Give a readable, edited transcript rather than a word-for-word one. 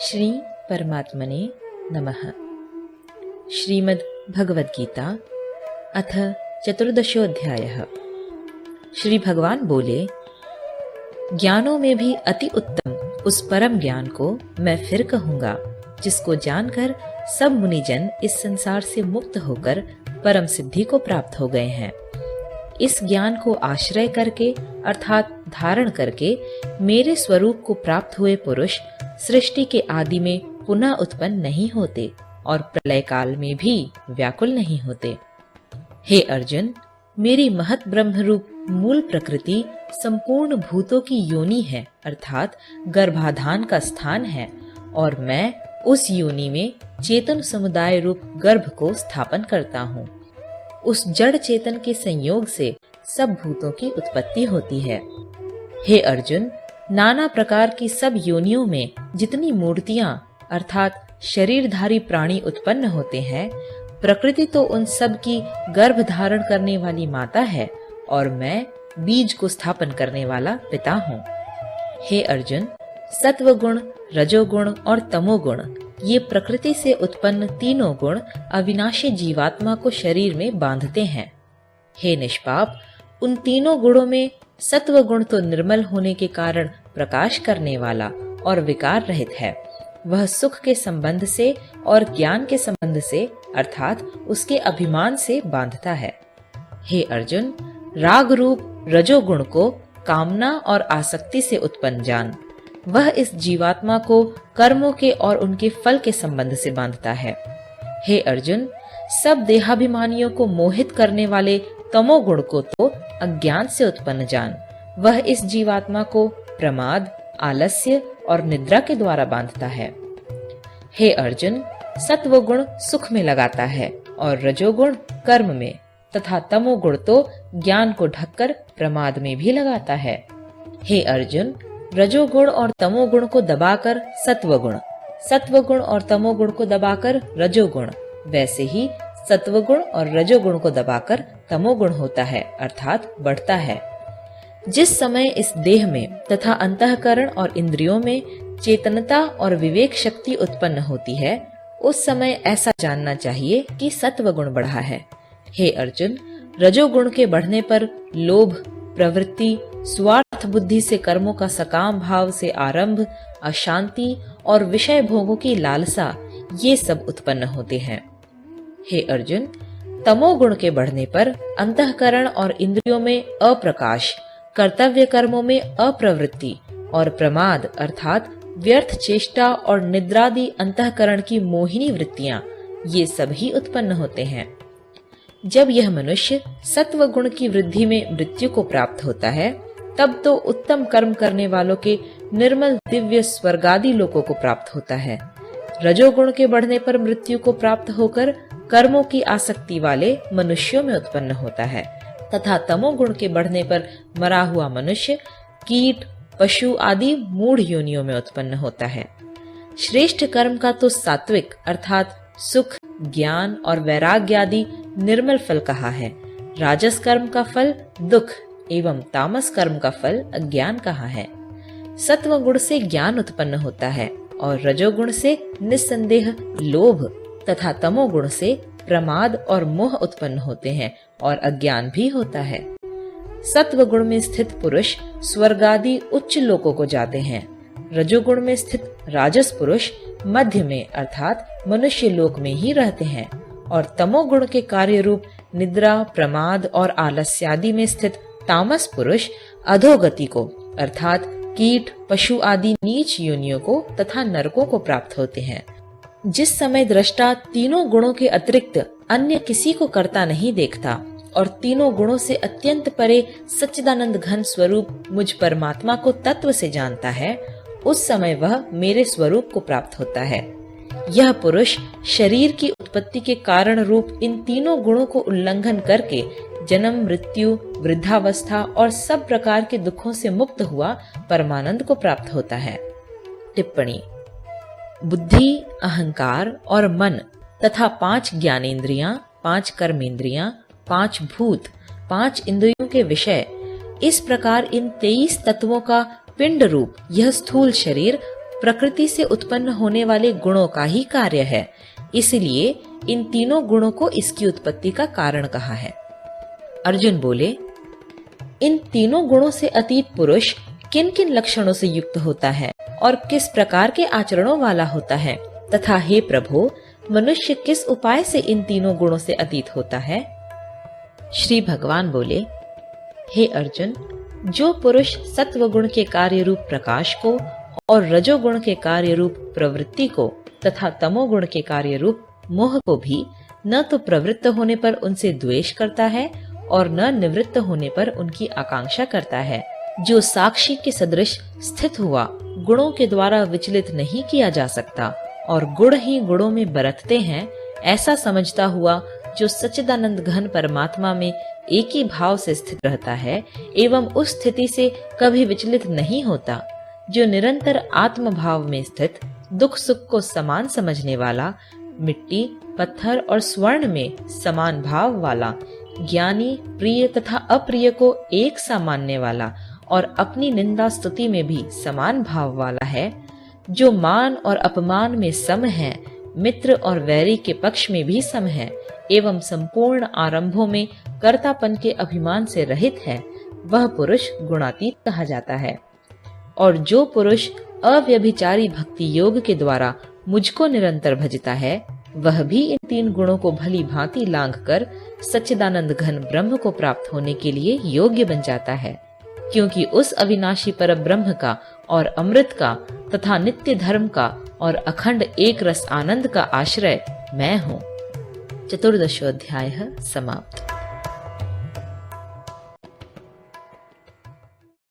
श्री परमात्मने नमः। श्रीमद् भगवद गीता अथ चतुर्दशोऽध्यायः। श्री भगवान बोले, ज्ञानों में भी अति उत्तम उस परम ज्ञान को मैं फिर कहूंगा जिसको जानकर सब मुनिजन इस संसार से मुक्त होकर परम सिद्धि को प्राप्त हो गए हैं। इस ज्ञान को आश्रय करके अर्थात धारण करके मेरे स्वरूप को प्राप्त हुए पुरुष सृष्टि के आदि में पुनः उत्पन्न नहीं होते और प्रलय काल में भी व्याकुल नहीं होते। हे अर्जुन, मेरी महत ब्रह्म रूप मूल प्रकृति संपूर्ण भूतों की योनि है अर्थात गर्भाधान का स्थान है और मैं उस योनि में चेतन समुदाय रूप गर्भ को स्थापन करता हूँ। उस जड़ चेतन के संयोग से सब भूतों की उत्पत्ति होती है। हे अर्जुन, नाना प्रकार की सब योनियों में जितनी मूर्तियां अर्थात शरीरधारी प्राणी उत्पन्न होते हैं, प्रकृति तो उन सब की गर्भ धारण करने वाली माता है और मैं बीज को स्थापन करने वाला पिता हूँ। हे अर्जुन, सत्व गुण, रजोगुण और तमोगुण ये प्रकृति से उत्पन्न तीनों गुण अविनाशी जीवात्मा को शरीर में बांधते हैं। हे निष्पाप, उन तीनों गुणों में सत्व गुण तो निर्मल होने के कारण प्रकाश करने वाला और विकार रहित है। वह सुख के संबंध से और ज्ञान के संबंध से अर्थात उसके अभिमान से बांधता है। हे अर्जुन, राग रूप रजोगुण को कामना और आसक्ति से उत्पन्न जान। वह इस जीवात्मा को कर्मों के और उनके फल के संबंध से बांधता है। हे अर्जुन, सब देहाभिमानियों को मोहित करने वाले तमोगुण को तो अज्ञान से उत्पन्न जान। वह इस जीवात्मा को प्रमाद, आलस्य और निद्रा के द्वारा बांधता है। हे अर्जुन, सत्वगुण सुख में लगाता है और रजोगुण कर्म में तथा तमोगुण तो ज्ञान को ढककर प्रमाद में भी लगाता है। हे अर्जुन, रजोगुण और तमोगुण को दबाकर सत्वगुण, सत्वगुण और तमोगुण को दबाकर रजोगुण, वैसे ही सत्वगुण और रजोगुण को दबाकर तमोगुण होता है अर्थात बढ़ता है। जिस समय इस देह में तथा अंतःकरण और इंद्रियों में चेतनता और विवेक शक्ति उत्पन्न होती है, उस समय ऐसा जानना चाहिए कि सत्वगुण बढ़ा है। हे अर्जुन, रजोगुण के बढ़ने पर लोभ, प्रवृत्ति, स्वार्थ बुद्धि से कर्मों का सकाम भाव से आरंभ, अशांति और विषय भोगों की लालसा ये सब उत्पन्न होते हैं। हे अर्जुन, तमोगुण के बढ़ने पर अंतःकरण और इंद्रियों में अप्रकाश, कर्तव्य कर्मों में अप्रवृत्ति और प्रमाद अर्थात व्यर्थ चेष्टा और निद्रादि अंतःकरण की मोहिनी वृत्तियां ये सभी उत्पन्न होते हैं। जब यह मनुष्य सत्व गुण की वृद्धि में मृत्यु को प्राप्त होता है, तब तो उत्तम कर्म करने वालों के निर्मल दिव्य स्वर्गादि लोकों को प्राप्त होता है। रजोगुण के बढ़ने पर मृत्यु को प्राप्त होकर कर्मों की आसक्ति वाले मनुष्यों में उत्पन्न होता है तथा तमोगुण के बढ़ने पर मरा हुआ मनुष्य कीट, पशु आदि मूढ़ योनियों में उत्पन्न होता है। श्रेष्ठ कर्म का तो सात्विक अर्थात सुख, ज्ञान और वैराग्य आदि निर्मल फल कहा है। राजस कर्म का फल दुख एवं तामस कर्म का फल अज्ञान कहा है। सत्व गुण से ज्ञान उत्पन्न होता है और रजोगुण से निस्संदेह लोभ तथा तमोगुण से प्रमाद और मोह उत्पन्न होते हैं और अज्ञान भी होता है। सत्व गुण में स्थित पुरुष स्वर्गादि उच्च लोकों को जाते हैं। रजोगुण में स्थित राजस पुरुष मध्य में अर्थात मनुष्य लोक में ही रहते हैं और तमोगुण के कार्य रूप निद्रा, प्रमाद और आलस्यादि में स्थित तामस पुरुष अधोगति को अर्थात कीट, पशु आदि नीच योनियों को तथा नरकों को प्राप्त होते हैं। जिस समय दृष्टा तीनों गुणों के अतिरिक्त अन्य किसी को करता नहीं देखता और तीनों गुणों से अत्यंत परे सच्चिदानंद घन स्वरूप मुझ परमात्मा को तत्व से जानता है, उस समय वह मेरे स्वरूप को प्राप्त होता है। यह पुरुष शरीर की उत्पत्ति के कारण रूप इन तीनों गुणों को उल्लंघन करके जन्म, मृत्यु, वृद्धावस्था और सब प्रकार के दुखों से मुक्त हुआ परमानंद को प्राप्त होता है। टिप्पणी: बुद्धि, अहंकार और मन तथा 5 ज्ञानेंद्रियां, 5 कर्मेंद्रियां, 5 भूत, 5 इंद्रियों के विषय, इस प्रकार इन 23 तत्वों का पिंड रूप यह स्थूल शरीर प्रकृति से उत्पन्न होने वाले गुणों का ही कार्य है, इसलिए इन तीनों गुणों को इसकी उत्पत्ति का कारण कहा है। अर्जुन बोले, इन तीनों गुणों से अतीत पुरुष किन किन लक्षणों से युक्त होता है और किस प्रकार के आचरणों वाला होता है, तथा हे प्रभु, मनुष्य किस उपाय से इन तीनों गुणों से अतीत होता है? श्री भगवान बोले, हे अर्जुन, जो पुरुष सत्व गुण के कार्य रूप प्रकाश को और रजोगुण के कार्य रूप प्रवृत्ति को तथा तमोगुण के कार्य रूप मोह को भी न तो प्रवृत्त होने पर उनसे द्वेष करता है और न निवृत्त होने पर उनकी आकांक्षा करता है, जो साक्षी के सदृश स्थित हुआ, गुणों के द्वारा विचलित नहीं किया जा सकता और गुण ही गुणों में बरतते हैं, ऐसा समझता हुआ जो सच्चिदानंद घन परमात्मा में एक ही भाव से स्थित रहता है एवं उस स्थिति से कभी विचलित नहीं होता, जो निरंतर आत्म भाव में स्थित, दुख सुख को समान समझने वाला, मिट्टी, पत्थर और स्वर्ण में समान भाव वाला, ज्ञानी, प्रिय तथा अप्रिय को एक सा मानने वाला और अपनी निंदा स्तुति में भी समान भाव वाला है, जो मान और अपमान में सम है, मित्र और वैरी के पक्ष में भी सम है एवं संपूर्ण आरंभों में कर्तापन के अभिमान से रहित है, वह पुरुष गुणातीत कहा जाता है। और जो पुरुष अव्यभिचारी भक्ति योग के द्वारा मुझको निरंतर भजता है, वह भी इन तीन गुणों को भली भांति लांघ कर सच्चिदानंद घन ब्रह्म को प्राप्त होने के लिए योग्य बन जाता है, क्योंकि उस अविनाशी पर ब्रह्म का और अमृत का तथा नित्य धर्म का और अखंड एक रस आनंद का आश्रय मैं हूँ। 14वां अध्याय समाप्त।